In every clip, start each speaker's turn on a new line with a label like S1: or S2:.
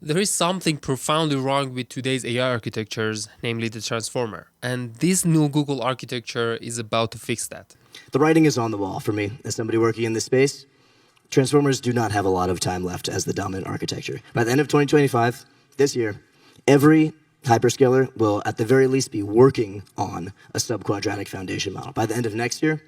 S1: There is something profoundly wrong with today's AI architectures, namely the transformer. And this new Google architecture is about to fix that.
S2: The writing is on the wall for me as somebody working in this space. Transformers do not have a lot of time left as the dominant architecture. By the end of 2025, this year, every hyperscaler will at the very least be working on a subquadratic foundation model. By the end of next year,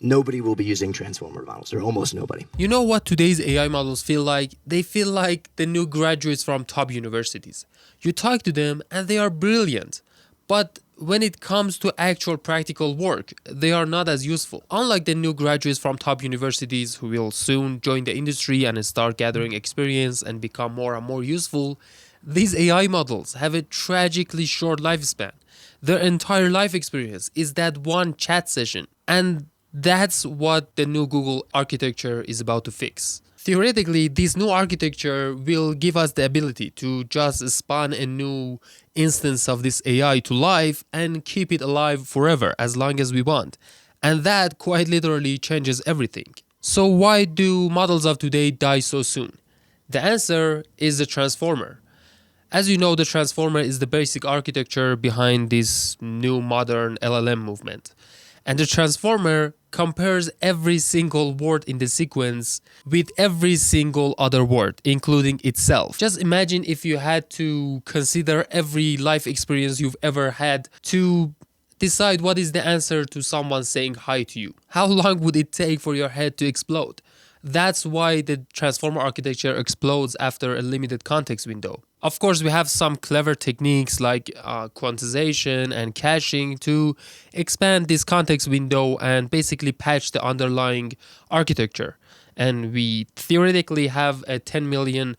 S2: nobody will be using transformer models, or almost nobody.
S1: You know what today's AI models feel like? They feel like the new graduates from top universities. You talk to them and they are brilliant, but when it comes to actual practical work, they are not as useful. Unlike the new graduates from top universities who will soon join the industry and start gathering experience and become more and more useful, these AI models have a tragically short lifespan. Their entire life experience is that one chat session, and that's what the new Google architecture is about to fix. Theoretically, this new architecture will give us the ability to just spawn a new instance of this AI to life and keep it alive forever as long as we want. And that quite literally changes everything. So why do models of today die so soon? The answer is the transformer. As you know, the transformer is the basic architecture behind this new modern LLM movement. And the transformer compares every single word in the sequence with every single other word, including itself. Just imagine if you had to consider every life experience you've ever had to decide what is the answer to someone saying hi to you. How long would it take for your head to explode? That's why the transformer architecture explodes after a limited context window. Of course, we have some clever techniques like quantization and caching to expand this context window and basically patch the underlying architecture. And we theoretically have a 10 million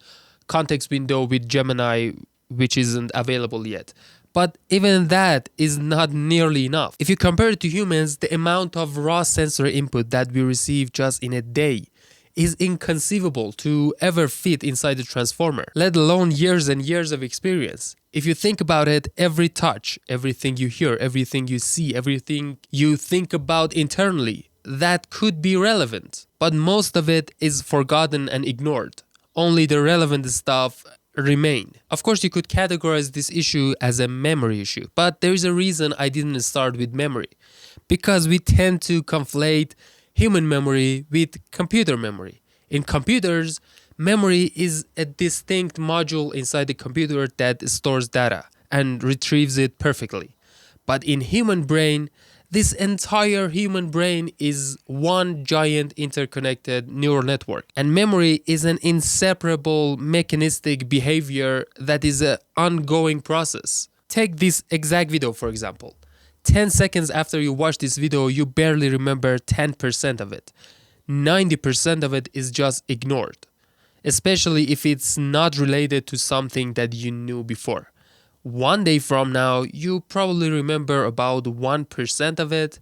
S1: context window with Gemini, which isn't available yet. But even that is not nearly enough. If you compare it to humans, the amount of raw sensory input that we receive just in a day is inconceivable to ever fit inside the transformer, let alone years and years of experience. If you think about it, every touch, everything you hear, everything you see, everything you think about internally, that could be relevant. But most of it is forgotten and ignored. Only the relevant stuff remain. Of course, you could categorize this issue as a memory issue, but there is a reason I didn't start with memory. Because we tend to conflate human memory with computer memory. In computers, memory is a distinct module inside the computer that stores data and retrieves it perfectly. But in human brain, this entire human brain is one giant interconnected neural network. And memory is an inseparable mechanistic behavior that is an ongoing process. Take this exact video, for example. 10 seconds after you watch this video, you barely remember 10% of it. 90% of it is just ignored, especially if it's not related to something that you knew before. One day from now, you probably remember about 1% of it.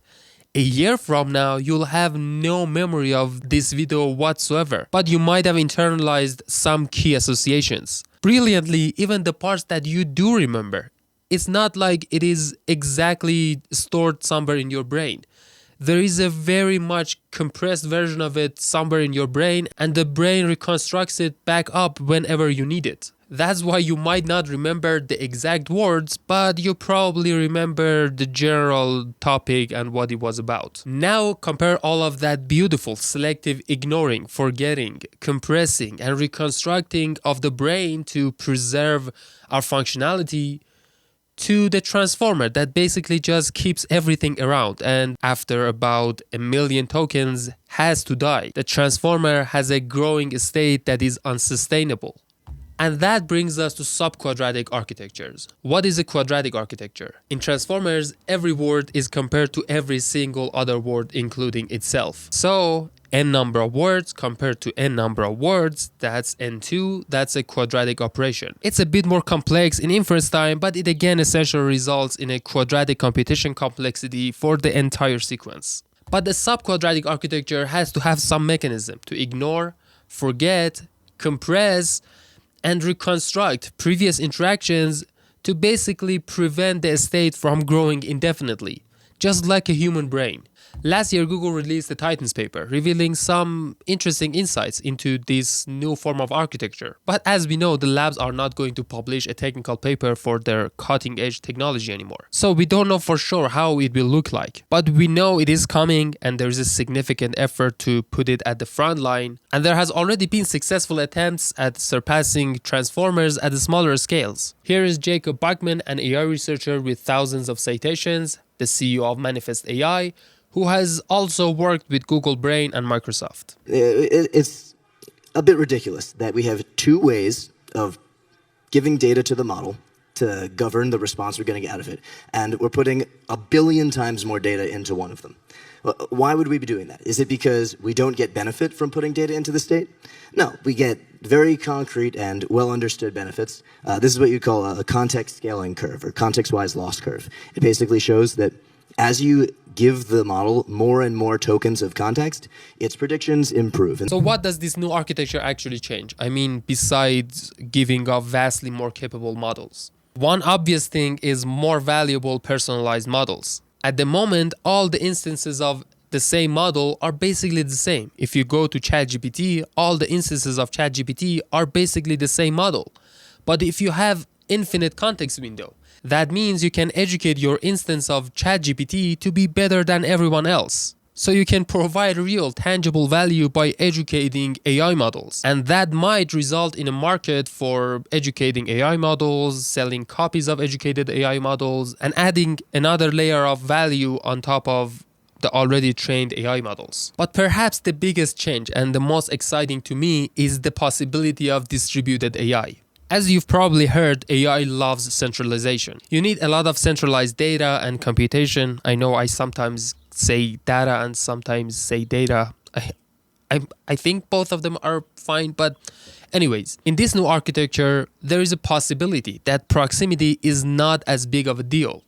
S1: A year from now, you'll have no memory of this video whatsoever, but you might have internalized some key associations. Brilliantly, even the parts that you do remember, it's not like it is exactly stored somewhere in your brain. There is a very much compressed version of it somewhere in your brain, and the brain reconstructs it back up whenever you need it. That's why you might not remember the exact words, but you probably remember the general topic and what it was about. Now compare all of that beautiful selective ignoring, forgetting, compressing, and reconstructing of the brain to preserve our functionality to the transformer that basically just keeps everything around and after about 1 million tokens has to die. The transformer has a growing state that is unsustainable. And that brings us to subquadratic architectures. What is a quadratic architecture? In transformers, every word is compared to every single other word including itself. So n number of words compared to n number of words, that's n2, that's a quadratic operation. It's a bit more complex in inference time, but it again essentially results in a quadratic computation complexity for the entire sequence. But the subquadratic architecture has to have some mechanism to ignore, forget, compress, and reconstruct previous interactions to basically prevent the state from growing indefinitely. just like a human brain. Last year, Google released the Titans paper, revealing some interesting insights into this new form of architecture. But as we know, the labs are not going to publish a technical paper for their cutting-edge technology anymore. So we don't know for sure how it will look like. But we know it is coming, and there is a significant effort to put it at the front line. And there has already been successful attempts at surpassing transformers at the smaller scales. Here is Jacob Bachman, an AI researcher with thousands of citations, the CEO of Manifest AI, who has also worked with Google Brain and Microsoft.
S2: It's a bit ridiculous that we have two ways of giving data to the model to govern the response we're going to get out of it, and we're putting 1 billion times more data into one of them. Why would we be doing that? Is it because we don't get benefit from putting data into the state? No, we get very concrete and well-understood benefits. This is what you call a context scaling curve, or context-wise loss curve. It basically shows that as you give the model more and more tokens of context, its predictions improve.
S1: So what does this new architecture actually change? I mean, besides giving off vastly more capable models. One obvious thing is more valuable personalized models. At the moment, all the instances of the same model are basically the same. If you go to ChatGPT, all the instances of ChatGPT are basically the same model. But if you have infinite context window, that means you can educate your instance of ChatGPT to be better than everyone else. So you can provide real, tangible value by educating AI models. And that might result in a market for educating AI models, selling copies of educated AI models, and adding another layer of value on top of the already trained AI models. But perhaps the biggest change and the most exciting to me is the possibility of distributed AI. As you've probably heard, AI loves centralization. You need a lot of centralized data and computation. I know I sometimes say data and sometimes say data. I think both of them are fine, but anyways, in this new architecture, there is a possibility that proximity is not as big of a deal.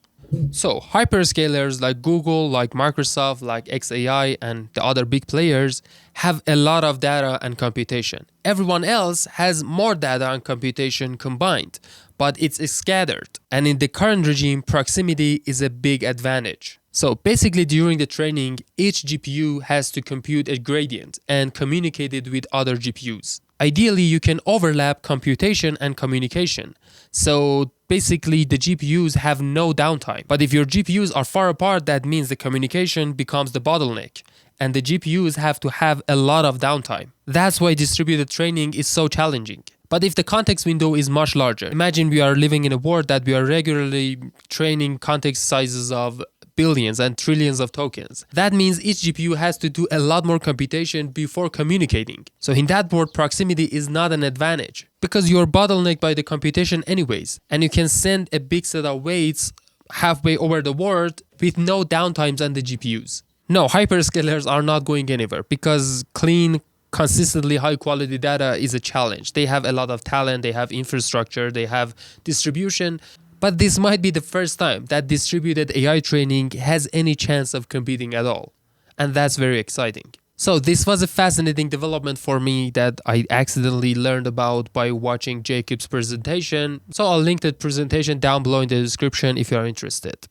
S1: So hyperscalers like Google, like Microsoft, like xAI, and the other big players have a lot of data and computation. Everyone else has more data and computation combined, but it's scattered. And in the current regime, proximity is a big advantage. So basically during the training, each GPU has to compute a gradient and communicate it with other GPUs. Ideally, you can overlap computation and communication. So basically, the GPUs have no downtime. But if your GPUs are far apart, that means the communication becomes the bottleneck, and the GPUs have to have a lot of downtime. That's why distributed training is so challenging. But if the context window is much larger, imagine we are living in a world that we are regularly training context sizes of billions and trillions of tokens. That means each GPU has to do a lot more computation before communicating. So in that world, proximity is not an advantage because you're bottlenecked by the computation anyways, and you can send a big set of weights halfway over the world with no downtimes on the GPUs. No, hyperscalers are not going anywhere because clean, consistently high quality data is a challenge. They have a lot of talent, they have infrastructure, they have distribution. But this might be the first time that distributed AI training has any chance of competing at all. And that's very exciting. So this was a fascinating development for me that I accidentally learned about by watching Jacob's presentation. So I'll link that presentation down below in the description if you are interested.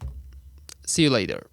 S1: See you later.